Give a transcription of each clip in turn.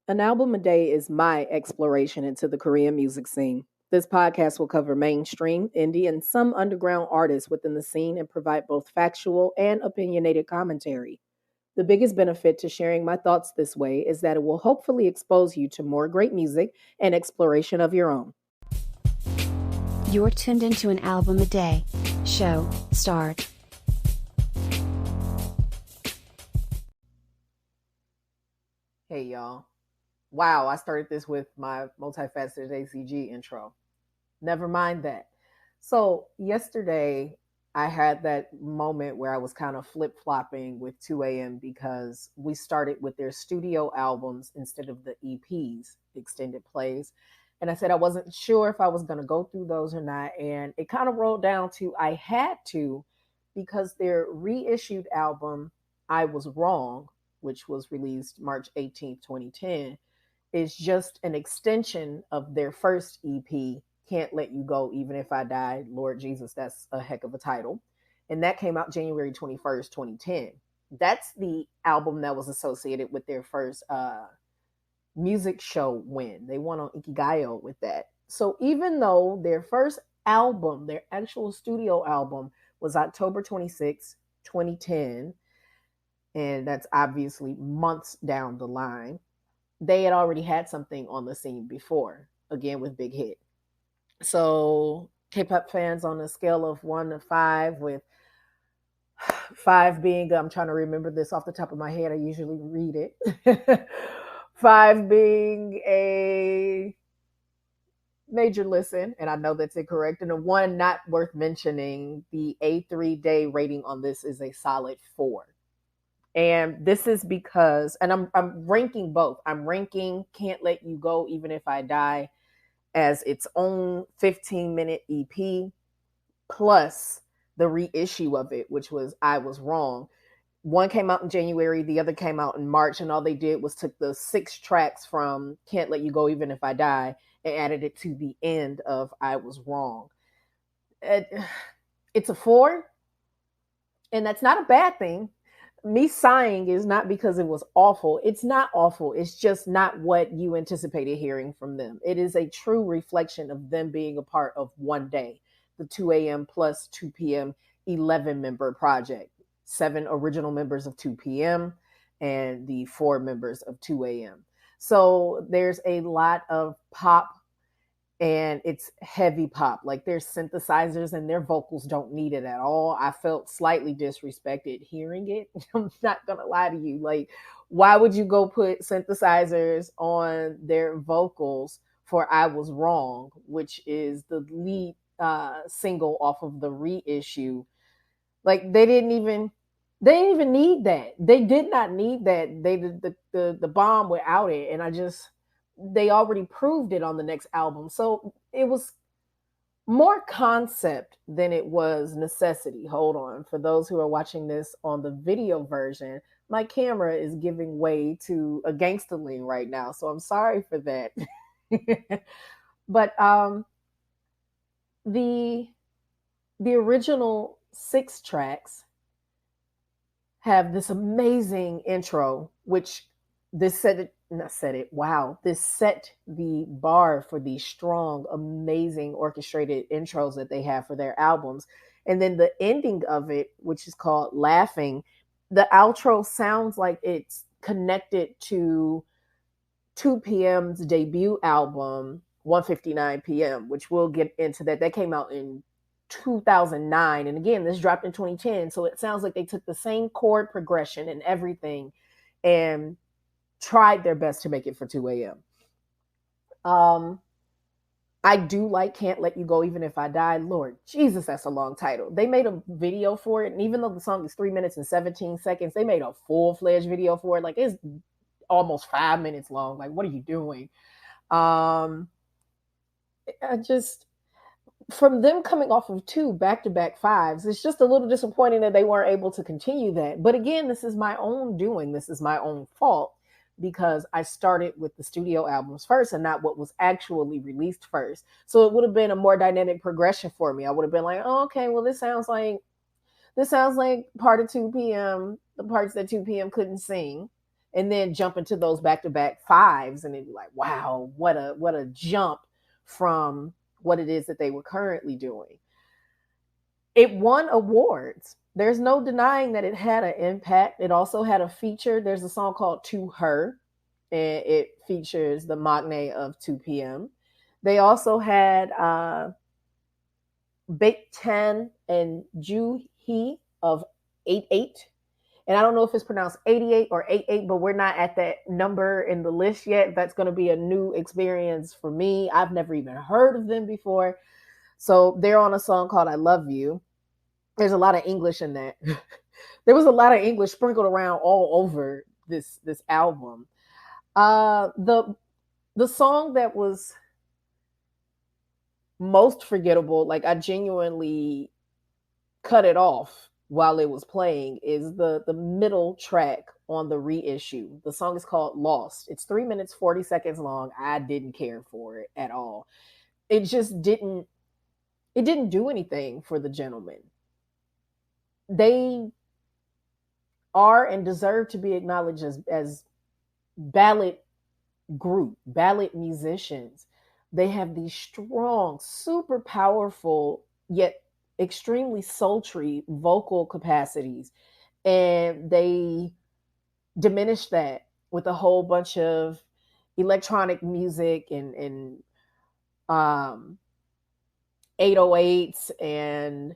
An album a day is my exploration into the Korean music scene. This podcast will cover mainstream, indie, and some underground artists within the scene and provide both factual and opinionated commentary. The biggest benefit to sharing my thoughts this way is that it will hopefully expose you to more great music and exploration of your own. You're tuned into an album a day. Show, start. Hey, y'all. Wow, I started this with my multifaceted ACG intro. Never mind that. So, yesterday, I had that moment where I was kind of flip flopping with 2 a.m. because we started with their studio albums instead of the EPs, extended plays. And I said I wasn't sure if I was going to go through those or not. And it kind of rolled down to I had to because their reissued album, I Was Wrong, which was released March 18th, 2010, is just an extension of their first EP, Can't Let You Go Even If I Die. Lord Jesus, that's a heck of a title. And that came out January 21st, 2010. That's the album that was associated with their first music show win. They won on Ikigayo with that. So even though their first album, their actual studio album, was October 26th, 2010, and that's obviously months down the line, they had already had something on the scene before, again with Big Hit. So K-pop fans, on a scale of 1 to 5, with 5 being, I'm trying to remember this off the top of my head, I usually read it. 5 being a major listen, and I know that's incorrect, and a 1 not worth mentioning, the A3 day rating on this is a solid 4. And this is because, and I'm ranking both. I'm ranking Can't Let You Go Even If I Die as its own 15-minute EP, plus the reissue of it, which was I Was Wrong. One came out in January, the other came out in March, and all they did was took the 6 tracks from Can't Let You Go Even If I Die and added it to the end of I Was Wrong. It's a 4, and that's not a bad thing. Me sighing is not because it was awful. It's not awful. It's just not what you anticipated hearing from them. It is a true reflection of them being a part of One Day, the 2 a.m. plus 2 p.m. 11-member project. 7 original members of 2 p.m. and the 4 members of 2 a.m. So there's a lot of pop, and it's heavy pop. Like, there's synthesizers and their vocals don't need it at all. I felt slightly disrespected hearing it. I'm not going to lie to you. Like, why would you go put synthesizers on their vocals for I Was Wrong, which is the lead single off of the reissue? Like, they didn't even need that. They did not need that. They the bomb without it. And they already proved it on the next album. So it was more concept than it was necessity. Hold on. For those who are watching this on the video version, my camera is giving way to a gangster lean right now. So I'm sorry for that. But the original 6 tracks have this amazing intro, which this set the bar for these strong, amazing orchestrated intros that they have for their albums. And then the ending of it, which is called Laughing, the outro sounds like it's connected to 2 p.m.'s debut album, 1:59 p.m., which we'll get into that. That came out in 2009. And again, this dropped in 2010. So it sounds like they took the same chord progression and everything and tried their best to make it for 2 a.m. I do like Can't Let You Go Even If I Die. Lord Jesus, that's a long title. They made a video for it. And even though the song is 3 minutes and 17 seconds, they made a full-fledged video for it. Like, it's almost 5 minutes long. Like, what are you doing? From them coming off of 2 back-to-back 5s, it's just a little disappointing that they weren't able to continue that. But again, this is my own doing. This is my own fault, because I started with the studio albums first and not what was actually released first. So it would have been a more dynamic progression for me. I would have been like, oh, okay, well, this sounds like part of 2 p.m., the parts that 2 p.m. couldn't sing. and then jump into those back-to-back fives, and then be like, wow, what a jump from what it is that they were currently doing. It won awards. There's no denying that it had an impact. It also had a feature. There's a song called To Her, and it features the Magne of 2 p.m. They also had Bake Tan and Ju Hee of 88. And I don't know if it's pronounced 88 or 88, but we're not at that number in the list yet. That's going to be a new experience for me. I've never even heard of them before. So they're on a song called I Love You. There's a lot of English in that. There was a lot of English sprinkled around all over this album. The song that was most forgettable, like I genuinely cut it off while it was playing, is the middle track on the reissue. The song is called Lost. It's 3 minutes 40 seconds long. I didn't care for it at all. It just didn't do anything for the gentlemen. They are and deserve to be acknowledged as ballad group, ballad musicians. They have these strong, super powerful, yet extremely sultry vocal capacities. And they diminish that with a whole bunch of electronic music and 808s, and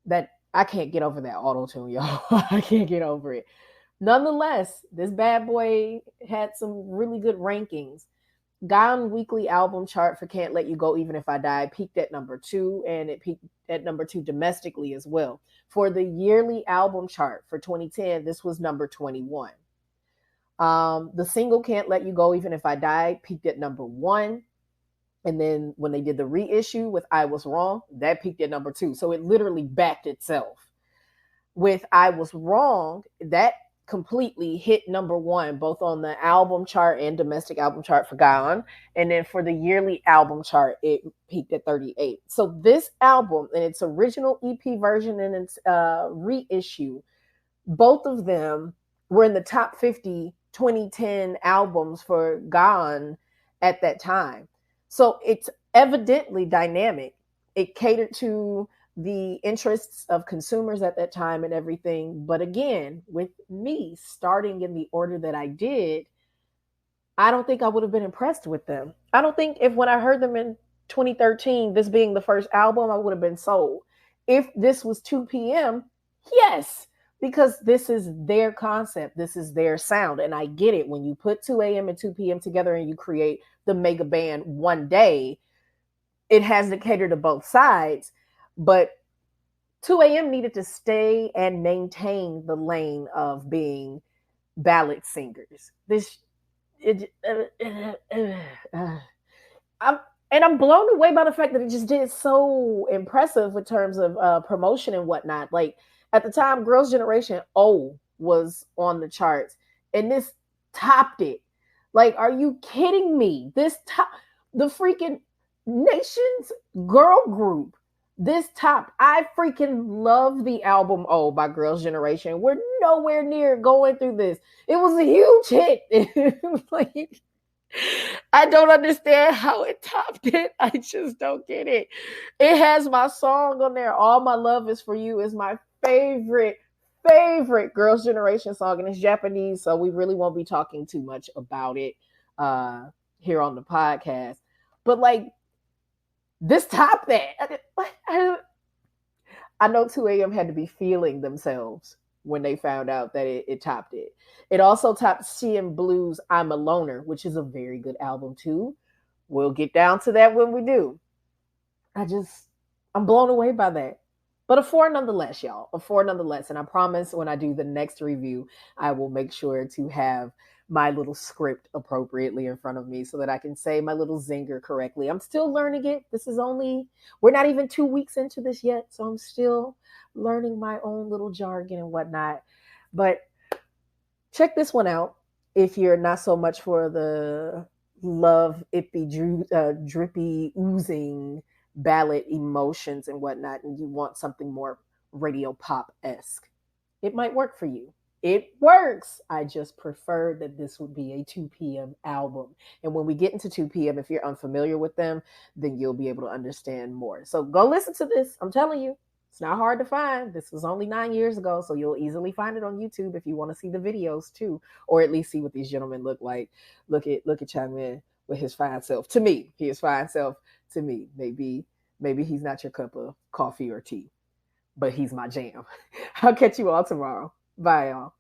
that I can't get over that auto tune, y'all. I can't get over it. Nonetheless, this bad boy had some really good rankings. Gone Weekly album chart for Can't Let You Go Even If I Die peaked at number 2, and it peaked at number 2 domestically as well. For the yearly album chart for 2010, this was number 21. The single Can't Let You Go Even If I Die peaked at number 1. And then when they did the reissue with I Was Wrong, that peaked at number 2. So it literally backed itself. With I Was Wrong, that completely hit number 1, both on the album chart and domestic album chart for Gone. And then for the yearly album chart, it peaked at 38. So this album, in its original EP version and its reissue, both of them were in the top 50 2010 albums for Gone at that time. So it's evidently dynamic. It catered to the interests of consumers at that time and everything. But again, with me starting in the order that I did, I don't think I would have been impressed with them. I don't think if when I heard them in 2013, this being the first album, I would have been sold. If this was 2 p.m., yes, because this is their concept. This is their sound. And I get it. When you put 2 a.m. and 2 p.m. together and you create the mega band one day, it has to cater to both sides. But 2 a.m. needed to stay and maintain the lane of being ballad singers. I'm blown away by the fact that it just did so impressive in terms of promotion and whatnot. Like at the time, Girls' Generation O was on the charts, and this topped it. Like, are you kidding me? The freaking Nation's girl group. This top, I freaking love the album Oh by Girls' Generation. We're nowhere near going through this. It was a huge hit. Like, I don't understand how it topped it. I just don't get it. It has my song on there. All My Love Is For You is my favorite Girls' Generation song, and it's Japanese, so we really won't be talking too much about it here on the podcast. But like, this topped that. I know 2 a.m. had to be feeling themselves when they found out that it topped it. It also topped CM Blues' I'm a Loner, which is a very good album too. We'll get down to that when we do. I'm blown away by that. But a 4 nonetheless, y'all. A 4 nonetheless. And I promise when I do the next review, I will make sure to have my little script appropriately in front of me so that I can say my little zinger correctly. I'm still learning it. We're not even 2 weeks into this yet, so I'm still learning my own little jargon and whatnot. But check this one out if you're not so much for the love, drippy, oozing ballad emotions and whatnot, and you want something more radio pop-esque. It might work for you. It works. I just prefer that this would be a 2 p.m. album. And when we get into 2 p.m., if you're unfamiliar with them, then you'll be able to understand more. So go listen to this. I'm telling you, it's not hard to find. This was only 9 years ago, so you'll easily find it on YouTube if you want to see the videos too, or at least see what these gentlemen look like. Look at Changmin with his fine self. To me, his fine self. To me, maybe he's not your cup of coffee or tea, but he's my jam. I'll catch you all tomorrow. Bye, y'all.